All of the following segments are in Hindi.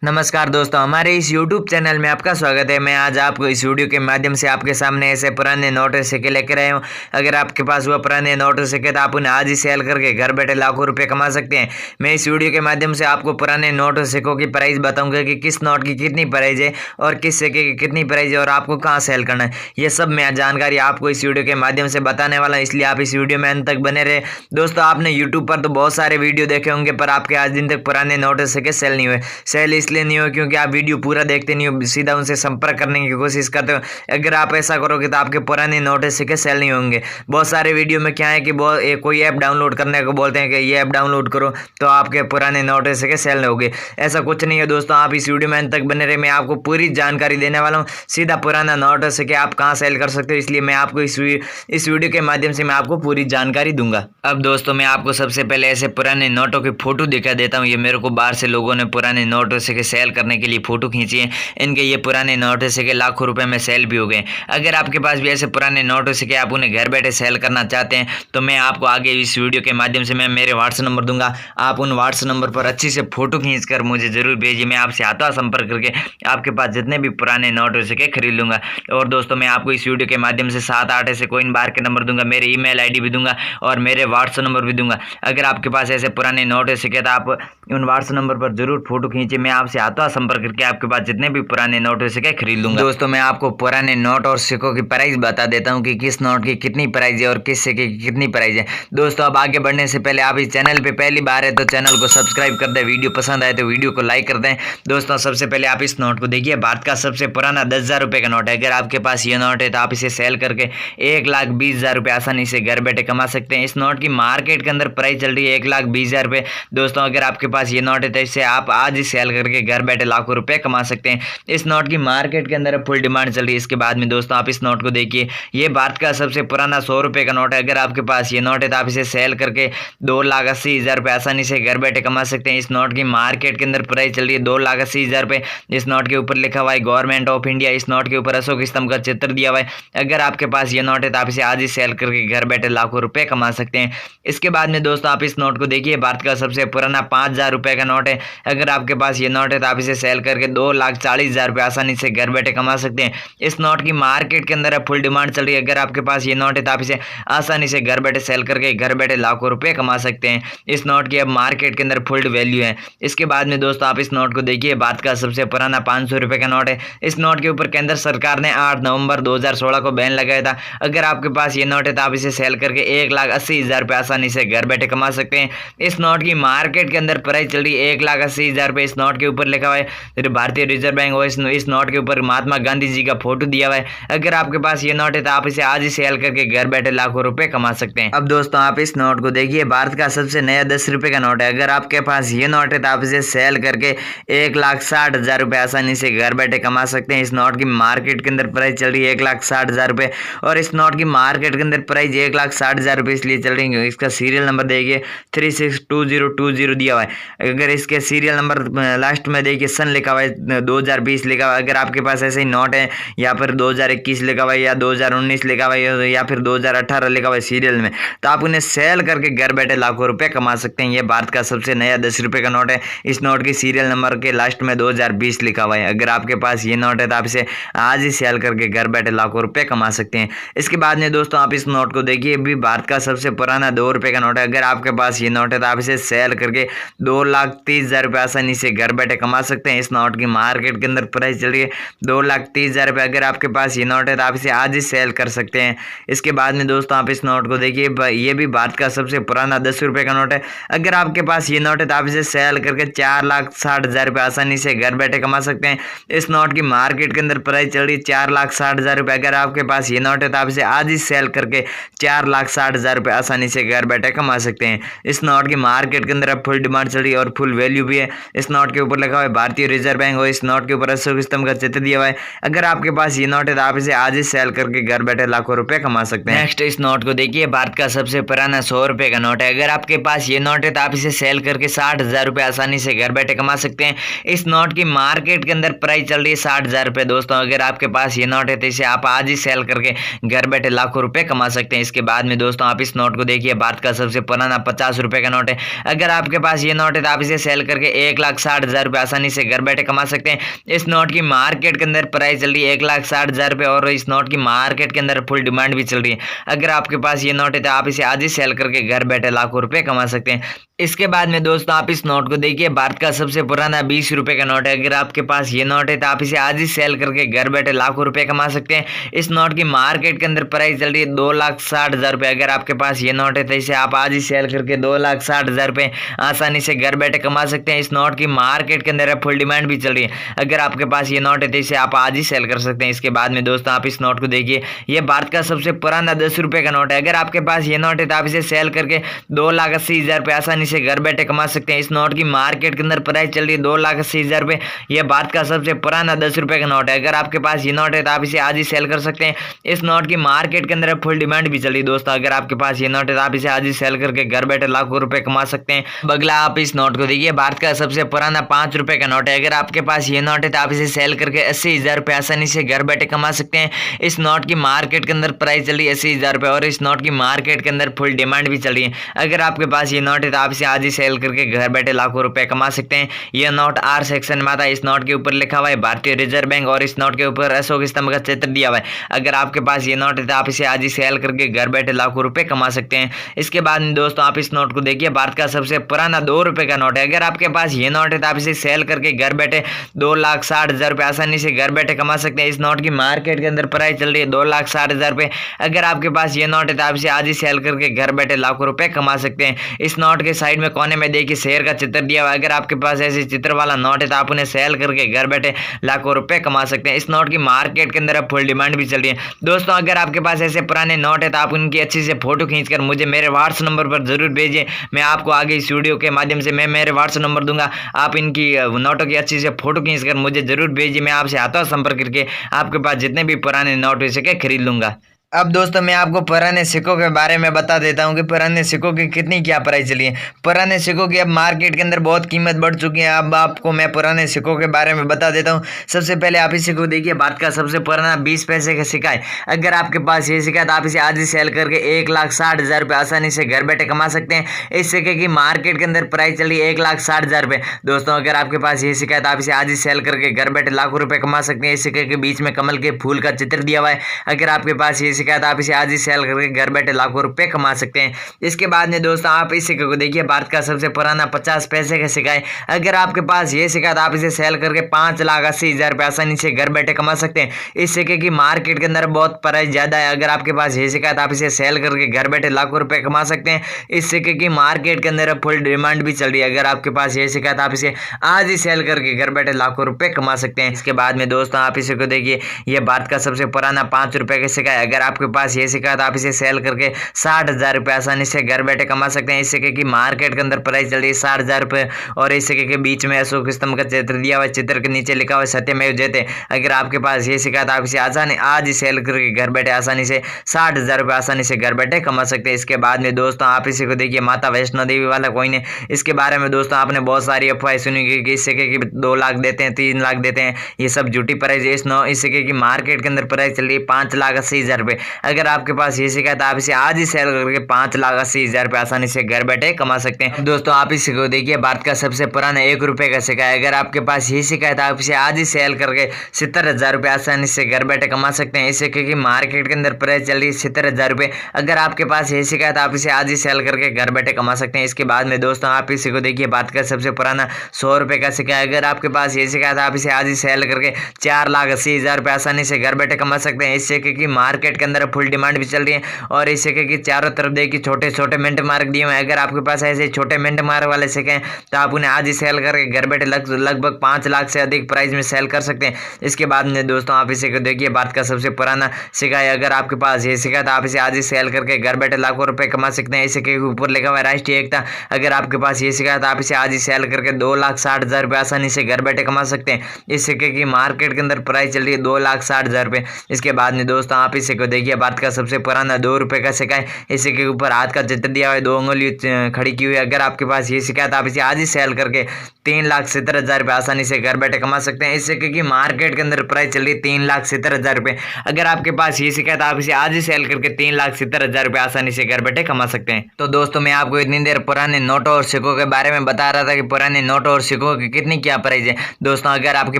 नमस्कार दोस्तों, हमारे इस YouTube चैनल में आपका स्वागत है। मैं आज आपको इस वीडियो के माध्यम से आपके सामने ऐसे पुराने नोट और सिक्के लेकर आया हूँ। अगर आपके पास वह पुराने नोट और सिक्के तो आप उन्हें आज ही सेल करके घर बैठे लाखों रुपए कमा सकते हैं। मैं इस वीडियो के माध्यम से आपको पुराने नोट और सिक्कों की प्राइस बताऊंगा कि किस नोट की कितनी प्राइस है और किस सिक्के की कितनी प्राइस है और आपको कहाँ सेल करना है। ये सब मैं जानकारी आपको इस वीडियो के माध्यम से बताने वाला हूँ, इसलिए आप इस वीडियो में अंत तक बने रहे। दोस्तों, आपने यूट्यूब पर तो बहुत सारे वीडियो देखे होंगे, पर आपके आज दिन तक पुराने नोट और सिक्के सेल नहीं हुए। सेल इसलिए नहीं हुए क्योंकि आप वीडियो पूरा देखते नहीं हो, सीधा उनसे संपर्क करने की कोशिश करते हो। अगर आप ऐसा करोगे तो आपके पुराने नोट सिक्के सेल नहीं होंगे। बहुत सारे वीडियो में क्या है कि कोई ऐप डाउनलोड करने को बोलते हैं कि ये ऐप डाउनलोड करो तो आपके पुराने नोट सिक्के सेल होंगे। ऐसा कुछ नहीं है दोस्तों, आप इस वीडियो में अंत तक बने रहे। मैं आपको पूरी जानकारी देने वाला हूँ, सीधा पुराना नोट सिक्के आप कहाँ सेल कर सकते हो, इसलिए मैं आपको इस वीडियो के माध्यम से मैं आपको पूरी जानकारी दूंगा। अब दोस्तों, मैं आपको सबसे पहले ऐसे पुराने नोटों की फोटो दिखा देता हूँ। ये मेरे को बाहर से लोगों ने पुराने नोट सिक्के सेल करने के लिए फोटो खींची है। इनके ये पुराने नोट सिक्के लाखों रुपए में सेल भी हो गए। अगर आपके पास भी ऐसे पुराने नोट सिक्के आप उन्हें घर बैठे सेल करना चाहते हैं तो मैं आपको आगे इस वीडियो के माध्यम से मैं मेरे व्हाट्सएप नंबर दूंगा। आप उन व्हाट्सएप नंबर पर अच्छी से फोटो खींचकर मुझे जरूर भेजिए। मैं आपसे हाथों संपर्क करके आपके पास जितने भी पुराने नोट सिक्के खरीद लूंगा। और दोस्तों, मैं आपको इस वीडियो के माध्यम से 7-8 ऐसे कोइन बार के नंबर दूंगा, मेरे ईमेल आईडी भी दूंगा और मेरे व्हाट्सएप नंबर भी दूंगा। अगर आपके पास ऐसे पुराने नोट सिक्के तो आप उन व्हाट्सएप नंबर पर जरूर फोटो खींचिए। मैं आपसे हाथों संपर्क करके आपके पास जितने भी पुराने नोट सिक्के खरीद लूंगा। दोस्तों, मैं आपको पुराने नोट और सिक्कों की प्राइस बता देता हूं कि किस नोट की कितनी प्राइस है और किस सिक्के की कितनी प्राइस है। दोस्तों, अब आगे बढ़ने से पहले आप इस चैनल पे पहली बार है तो चैनल को सब्सक्राइब कर दें, वीडियो पसंद आए तो वीडियो को लाइक कर दें। दोस्तों, सबसे पहले आप इस नोट को देखिए। भारत का सबसे पुराना 10,000 रुपये का नोट है। अगर आपके पास ये नोट है तो आप इसे सेल करके 1,20,000 रुपये आसानी से घर बैठे कमा सकते हैं। इस नोट की मार्केट के अंदर प्राइस चल रही है 1,20,000 रुपये। दोस्तों, अगर आपके पास ये नोट है तो इसे आप आज ही सेल करके घर बैठे लाखों रुपए कमा सकते हैं। इस नोट की मार्केट के अंदर फुल डिमांड चल रही है। इसके बाद में दोस्तों, आप इस नोट को देखिए। ये भारत का सबसे पुराना 100 रुपये का नोट है। अगर आपके पास ये नोट है तो आप इसे सेल करके 2,80,000 रुपये आसानी से घर बैठे कमा सकते हैं। इस नोट की मार्केट के अंदर प्राइस चल रही है 2,80,000 रुपये। इस नोट के ऊपर लिखा हुआ है गवर्नमेंट ऑफ इंडिया। इस नोट के ऊपर अशोक स्तंभ का चित्र दिया हुआ है। अगर आपके पास ये नोट है तो आप इसे आज ही सेल करके घर बैठे लाखों रुपए कमा सकते हैं। इसके बाद में दोस्तों, आप इस नोट को देखिए। भारत का सबसे पुराना 5,000 रुपये का नोट है। अगर आपके पास ये नोट है तो आप इसे सेल करके 2,40,000 रुपये आसानी से घर बैठे कमा सकते हैं। इस नोट की मार्केट के अंदर फुल डिमांड चल रही है। अगर आपके पास ये नोट है तो आप इसे आसानी से घर बैठे सेल करके घर बैठे लाखों रुपए कमा सकते हैं। इस नोट की अब मार्केट के अंदर फुल वैल्यू है। इसके बाद में दोस्तों, आप इस नोट को देखिए। भारत का सबसे पुराना 500 रुपये का नोट है। इस नोट के ऊपर केंद्र सरकार ने 8 नवंबर 2016 को बैन लगाया था। अगर आपके पास ये नोट है तो आप इसे सेल करके 1,80,000 रुपये आसानी से घर बैठे कमा सकते हैं। इस नोट की मार्केट के अंदर प्राइस चल रही है 1,80,000 रुपये। इस नोट के ऊपर लिखा हुआ है भारतीय रिजर्व बैंक और इस नोट के ऊपर महात्मा गांधी जी का फोटो दिया हुआ है। अगर आपके पास ये नोट है तो आप इसे आज ही सेल करके घर बैठे लाखों रुपए कमा सकते हैं। अब दोस्तों, आप इस नोट को देखिए। भारत का सबसे नया 10 रुपये का नोट है। अगर आपके पास ये नोट है तो आप इसे सेल करके 1,60,000 रुपये आसानी से घर बैठे कमा सकते हैं। इस नोट की मार्केट के अंदर प्राइस चल रही है 1,60,000 रुपये और इस नोट की मार्केट के अंदर प्राइस 1,60,000 रुपये इसलिए चल रही है। इसका सीरियल नंबर देखिए 362020 दिया हुआ है। अगर इसके सीरियल नंबर लास्ट में देखिए सन लिखा हुआ है, 2020 लिखा हुआ है। अगर आपके पास ऐसे ही नोट है या फिर 2021 लिखा हुआ है या 2019 लिखा हुआ है या फिर 2018 लिखा हुआ है सीरियल में, तो आप उन्हें सेल करके घर बैठे लाखों रुपए कमा सकते हैं। ये भारत का सबसे नया 10 रुपये का नोट है। इस नोट की सीरियल नंबर के लास्ट में 2020 लिखा हुआ है। अगर आपके पास ये नोट है तो आप इसे आज ही सेल करके घर बैठे लाखों रुपए कमा सकते हैं। इसके बाद में दोस्तों, आप इस नोट को देखिए। भी भारत का सबसे पुराना 2 रुपये का नोट है। अगर आपके पास ये नोट है तो आप इसे सेल करके 2,30,000 रुपये आसानी से घर बैठे कमा सकते हैं। इस नोट की मार्केट के अंदर प्राइस चल रही है 2,30,000 रुपये। अगर आपके पास ये नोट है तो आप इसे आज ही सेल कर सकते हैं। इसके बाद में दोस्तों, आप इस नोट को देखिए। ये भी भारत का सबसे पुराना 10 रुपये का नोट है। अगर आपके पास ये नोट है तो आप इसे सेल करके 4,60,000 रुपये आसानी से घर बैठे कमा सकते हैं। इस नोट की मार्केट के अंदर प्राइस चल रही है 4,60,000 रुपये। अगर आपके पास ये नोट है तो आप इसे आज ही सेल करके 4,60,000 रुपये आसानी से घर बैठे कमा सकते हैं। इस नोट की मार्केट के अंदर अब फुल डिमांड चल रही है और फुल वैल्यू भी है। इस नोट के ऊपर लिखा हुआ है भारतीय रिजर्व बैंक और इस नोट के ऊपर अशोक स्तंभ का चित्र दिया हुआ है। अगर आपके पास ये नोट है तो आप इसे आज ही सेल करके घर बैठे लाखों रुपए कमा सकते हैं। नेक्स्ट, इस नोट को देखिए। भारत का सबसे पुराना 100 रुपये का नोट है। अगर आपके पास ये नोट है तो आप इसे सेल करके 60,000 रुपये आसानी से घर बैठे कमा सकते हैं। इस नोट की मार्केट के अंदर प्राइस चल रही है 60,000 रुपये। दोस्तों, अगर आपके पास ये नोट है तो इसे आप आज ही सेल करके घर बैठे लाखों रुपए कमा सकते हैं। इसके बाद में दोस्तों, आप इस नोट को देखिए। भारत का सबसे पुराना 50 रुपये का नोट है। अगर आपके पास ये नोट है तो आप इसे सेल करके 1,60,000 रुपये आसानी से घर बैठे कमा सकते हैं। इस नोट की मार्केट के अंदर प्राइस चल रही है 1,60,000 रुपये और इस नोट की मार्केट के अंदर फुल डिमांड भी चल रही है। अगर आपके पास ये नोट है तो आप इसे आज ही सेल करके घर बैठे लाखों रुपए कमा सकते हैं। इसके बाद में दोस्तों आप इस नोट को देखिए, भारत का सबसे पुराना 20 रुपए का नोट है। अगर आपके पास ये नोट है तो आप इसे आज ही सेल करके घर बैठे लाखों रुपए कमा सकते हैं। इस नोट की मार्केट के अंदर प्राइस चल रही है 2,60,000 रुपये। अगर आपके पास ये नोट है तो इसे आप आज ही सेल करके 2,60,000 रुपये आसानी से घर बैठे कमा सकते हैं। इस नोट की मार्केट के अंदर फुल डिमांड भी चल रही है। अगर आपके पास ये नोट है तो इसे आप आज ही सेल कर सकते हैं। इसके बाद में दोस्तों आप इस नोट को देखिए, ये भारत का सबसे पुराना 10 रुपये का नोट है। अगर आपके पास ये नोट है तो आप इसे सेल करके 2,80,000 रुपये आसानी से घर बैठे कमा सकते हैं। इस नोट की मार्केट के अंदर प्राइस चल रही है 2,80,000 रुपये। यह भारत का सबसे पुराना 10 रुपये का नोट है। अगर आपके पास ये नोट है तो आप इसे आज ही सेल कर सकते हैं। इस नोट की मार्केट के अंदर फुल डिमांड भी चल रही है दोस्तों। अगर आपके पास ये नोट है तो आप इसे आज ही सेल करके घर बैठे लाखों रुपए कमा सकते हैं। अगला आप इस नोट को देखिए, भारत का सबसे पुराना 5 रुपये का नोट है। अगर आपके पास ये नोट है तो आप इसे सेल करके 80,000 रुपये आसानी से घर बैठे कमा सकते हैं। इस नोट की मार्केट के अंदर प्राइस चल रही है 80,000 रुपये और इस नोट की मार्केट के अंदर फुल डिमांड भी चल रही है। अगर आपके पास ये नोट है तो आप इसे आज ही सेल करके घर बैठे लाखों रुपए कमा सकते हैं। यह नोट आर सेक्शन में आता है। इस नोट के ऊपर लिखा हुआ है भारतीय रिजर्व बैंक और इस नोट के ऊपर अशोक स्तंभ का चित्र दिया हुआ है। अगर आपके पास ये नोट है तो आप इसे आज ही सेल करके घर बैठे लाखों रुपए कमा सकते हैं। इसके बाद में दोस्तों आप इस नोट को देखिए, भारत का सबसे पुराना 2 रुपये का नोट है। अगर आपके पास ये नोट है तो आप इसे सेल करके घर बैठे 2,60,000 रुपये आसानी से घर बैठे कमा सकते हैं। इस नोट की मार्केट के अंदर प्राइस चल रही है 2,60,000 रुपये। अगर आपके पास ये नोट है तो आप इसे आज ही सेल करके घर बैठे लाखों रुपए कमा सकते हैं। इस नोट के साइड में कोने में देखिए शेर का चित्र दिया हुआ है। अगर आपके पास ऐसे चित्र वाला नोट है तो आप उन्हें सेल करके घर बैठे लाखों रुपए कमा सकते हैं। इस नोट की मार्केट के अंदर अब फुल डिमांड भी चल रही है दोस्तों। अगर आपके पास ऐसे पुराने नोट है तो आप उनकी अच्छी से फोटो खींचकर मुझे मेरे व्हाट्सएप नंबर पर जरूर भेजिए। मैं आपको आगे इस वीडियो के माध्यम से मैं मेरे व्हाट्सएप नंबर दूंगा। आप इनकी नोटों की अच्छी से फोटो खींचकर मुझे जरूर भेजिए। मैं आपसे हाथों संपर्क करके आपके पास जितने भी पुराने नोट हो सके खरीद लूंगा। अब दोस्तों मैं आपको पुराने सिक्कों के बारे में बता देता हूं कि पुराने सिक्कों की कितनी क्या प्राइस चली है। पुराने सिक्कों की अब मार्केट के अंदर बहुत कीमत बढ़ चुकी है। अब आपको मैं पुराने सिक्कों के बारे में बता देता हूं। सबसे पहले आप इस सिक्को देखिए, भारत का सबसे पुराना 20 पैसे का सिक्का है। अगर आपके पास ये सिक्का है तो आप इसे आज ही सेल करके 1,60,000 रुपये आसानी से घर बैठे कमा सकते हैं। इस सिक्के की मार्केट के अंदर प्राइस चली है 1,60,000 रुपये दोस्तों। अगर आपके पास ये सिक्का है तो आप इसे आज ही सेल करके घर बैठे लाखों रुपये कमा सकते हैं। इस सिक्के के बीच में कमल के फूल का चित्र दिया हुआ है। अगर आपके पास ये सिक्का है तो आप इसे आज ही सेल करके घर बैठे लाखों रुपए कमा सकते हैं। इसके बाद में दोस्तों आप इस सिक्के को देखिए, भारत का सबसे पुराना 50 पैसे का सिक्का है। अगर आपके पास ये सिक्का तो आप इसे सेल करके 5,80,000 रुपये आसानी से घर बैठे कमा सकते हैं। इस सिक्के की मार्केट के अंदर बहुत प्राइस ज्यादा है। अगर आपके पास ये सिक्का तो आप इसे सेल करके घर बैठे लाखों रुपए कमा सकते हैं। इस सिक्के की मार्केट के अंदर फुल डिमांड भी चल रही है। अगर आपके पास ये सिक्का तो आप इसे आज ही सेल करके घर बैठे लाखों रुपए कमा सकते हैं। इसके बाद में दोस्तों आप इसे को देखिए, यह भारत का सबसे पुराना 5 रुपये का सिक्का है। अगर आपके पास ये सिक्का तो आप इसे सेल करके 60,000 रुपये आसानी से घर बैठे कमा सकते हैं। इस सिक्के की मार्केट के अंदर प्राइस चल रही है 60,000 रुपये और इस सिक्के के बीच में अशोक स्तंभ का चित्र दिया हुआ है। चित्र के नीचे लिखा हुआ है सत्यमेव जयते। अगर आपके पास ये सिक्का तो आप इसे आज ही सेल करके घर बैठे आसानी से 60,000 रुपये आसानी से घर बैठे कमा सकते हैं। इसके बाद में दोस्तों आप इसी को देखिए, माता वैष्णो देवी वाला कॉइन है। इसके बारे में दोस्तों आपने बहुत सारी अफवाहें सुनी कि इस सिक्के की 2 लाख देते हैं, 3 लाख देते हैं। ये सब झूठी प्राइस है। इस सिक्के की मार्केट के अंदर प्राइस चल रही है 5,80,000 रुपये। अगर आपके पास ये सिक्का तो आप इसे आज ही सेल करके 5,80,000 रुपये आसानी से घर बैठे कमा सकते हैं। दोस्तों आप इसी को देखिए, भारत का सबसे पुराना 1 रुपये का सिक्का है। अगर आपके पास ये सिक्का है तो आप इसे आज ही सेल करके 70,000 रुपये आसानी से घर बैठे कमा सकते हैं। इस सिक्के की मार्केट के अंदर प्राइस चल रही है 70,000 रुपये। अगर आपके पास ये सिक्का है तो आप इसे आज ही सेल करके घर बैठे कमा सकते हैं। इसके बाद में दोस्तों आप इसी को देखिए, भारत का सबसे पुराना 100 रुपये का सिक्का है। अगर आपके पास ये सिक्का है तो आप इसे आज ही सेल करके 4,80,000 रुपये आसानी से घर बैठे कमा सकते हैं। इस सिक्के की मार्केट के अंदर फुल डिमांड भी चल रही है और इस सिक्के की चारों तरफ देखिए छोटे छोटे मिंट मार्क दिए हुए हैं। अगर आपके पास ऐसे छोटे मिंट मार्क वाले सिक्के हैं तो आप उन्हें आज ही सेल करके घर बैठे लगभग 5 लाख से अधिक प्राइस में सेल कर सकते हैं। इसके बाद में दोस्तों आप इसे को देखिए, भारत का सबसे पुराना सिक्का है। अगर आपके पास ये सिक्का तो आप इसे आज ही सेल करके घर बैठे लाखों रुपए कमा सकते हैं। इस सिक्के के ऊपर लिखा हुआ है राष्ट्रीय एकता। अगर आपके पास ये सिक्का है तो आप इसे आज ही सेल करके 2,60,000 रुपये आसानी से घर बैठे कमा सकते हैं। इस सिक्के की मार्केट के अंदर प्राइस चल रही है 2,60,000 रुपये। इसके बाद में दोस्तों आप इसे को देखिए भारत का सबसे पुराना 2 रुपये का सिक्का है। इस सिक्के के ऊपर हाथ का चित्र दिया हुआ है, 2 उंगली खड़ी की हुई है। अगर आपके पास ये सिक्का है तो आप इसे आज ही सेल करके 3,70,000 रुपये आसानी से घर बैठे कमा सकते हैं। इस सिक्के की मार्केट के अंदर प्राइस चल रही है 3,70,000 रुपये। अगर आपके पास ये सिक्का है तो आप इसे आज ही सेल करके 3,70,000 रुपये आसानी से घर बैठे कमा सकते हैं। तो दोस्तों मैं आपको इतनी देर पुराने नोटों और सिक्कों के बारे में बता रहा था कि पुराने नोटों और सिक्कों की कितनी क्या प्राइस है। दोस्तों अगर आपके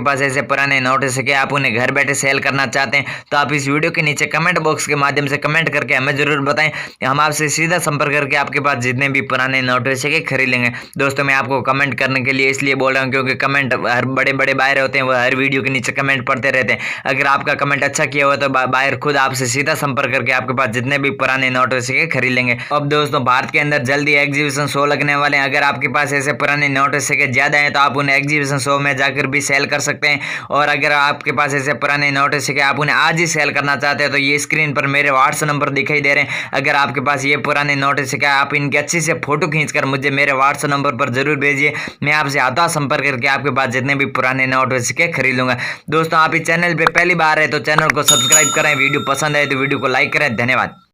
पास ऐसे पुराने नोट सिक्के आप उन्हें घर बैठे सेल करना चाहते हैं तो आप इस वीडियो के नीचे कमेंट बॉक्स के माध्यम से कमेंट करके हमें जरूर बताएं। हम आपसे सीधा संपर्क करके आपके पास जितने भी पुराने नोट सिक्के खरीद लेंगे। दोस्तों मैं आपको कमेंट करने के लिए इसलिए बोल रहा हूँ क्योंकि कमेंट हर बड़े बड़े बायर होते हैं, वो हर वीडियो के नीचे कमेंट पढ़ते रहते हैं। अगर आपका कमेंट अच्छा किया हुआ तो बायर खुद आपसे सीधा संपर्क करके आपके पास जितने भी पुराने नोट सिक्के खरीद लेंगे। अब दोस्तों भारत के अंदर जल्दी एग्जीबिशन शो लगने वाले हैं। अगर आपके पास ऐसे पुराने नोट सिक्के ज्यादा हैं तो आप उन्हें एग्जीबिशन शो में जाकर भी सेल कर सकते हैं। और अगर आपके पास ऐसे पुराने नोट सिक्के आप उन्हें आज ही सेल करना चाहते हैं तो ये स्क्रीन पर मेरे व्हाट्सएप नंबर दिखाई दे रहे हैं। अगर आपके पास ये पुराने नोट सिक्के आप इनकी अच्छी से फोटो खींचकर मुझे मेरे व्हाट्सएप नंबर पर जरूर भेजिए। मैं आपसे आता संपर्क करके आपके पास जितने भी पुराने नोट सिक्के खरीद लूंगा। दोस्तों आप इस चैनल पे पहली बार है तो चैनल को सब्सक्राइब करें, वीडियो पसंद आए तो वीडियो को लाइक करें। धन्यवाद।